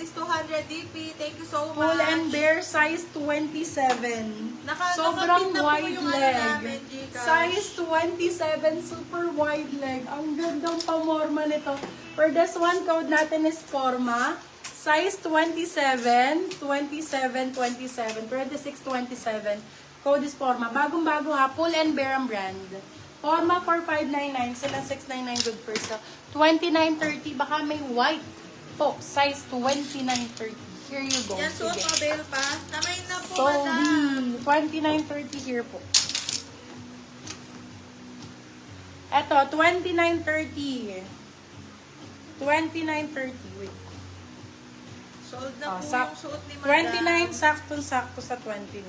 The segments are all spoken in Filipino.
least 200 DP. Thank you so much. Pull and bear, size 27. Sobrang nakapin na po wide yung ano leg. namin, Gcash. Size 27, super wide leg. Ang gandang pamorma nito. For this one, code natin is Forma. Size 27, 27, 27, 26, 27. Code is Forma. Bagong-bago ha. Pull and bear ang brand. Forma for 599. Sila 699 good for sale. 29.30. Baka may white po. Size 29.30. Here you go. Yan, suot Sige. mo, bail pa. Kamay na po, So, madam. 29.30 here po. Eto, 29.30. 29.30. Wait. Sold na po Sak- yung suot ni madam. 29, sakto-sakto sa 29.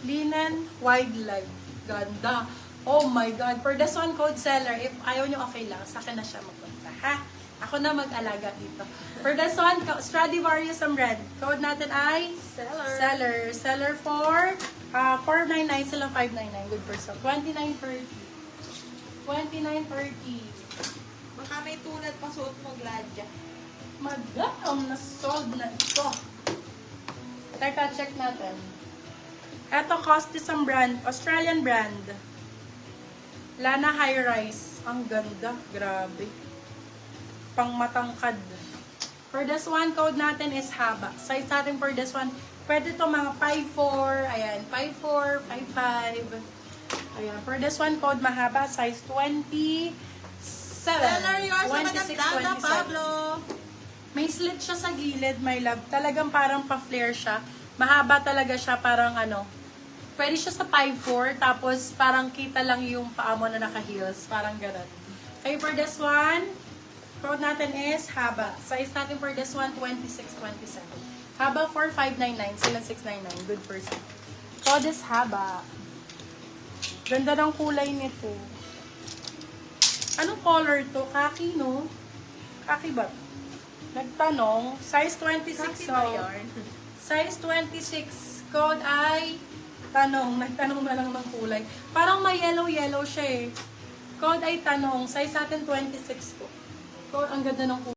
Linen, wide leg. Ganda. Oh my God. For this one, code seller, if ayaw nyo, okay lang. Sa akin na siya magpunta, ha? Ako na mag-alaga dito. For this one, Stradivarius ang red. Code natin ay Seller. Seller for 499 silang 599. Good for sale. 29.30. 29.30. Baka may tulad pa suot mo, Gladya. Madam, na-sold na ito. Teka, check natin. Ito, Costis ang brand. Australian brand. Lana High Rise. Ang ganda. Grabe. Pang matangkad. For this one, code natin is haba. Size natin for this one, pwede to mga 5'4". Ayan, 5'4", 5'5". Ayan, for this one, code mahaba. Size 27. Seller yours sa Madam 26, Dada 27. Pablo. May slit siya sa gilid, my love. Talagang parang pa-flare siya. Mahaba talaga siya, parang ano. Pwede siya sa 5'4", tapos parang kita lang yung paa mo na naka-heels. Parang ganun. Okay, for this one, code natin is haba. Size natin for this one, 26, 27. Haba for 599, silang 699. Good for sale. Code is haba. Ganda ng kulay nito. Anong color to? Kaki, no? Kaki ba? Nagtanong, size 26 Kaki ba oh. yarn? Size 26, code ay nagtanong na lang ng kulay. Parang may yellow-yellow siya eh. Code ay tanong, size natin 26 po. Code, ang ganda ng kulay.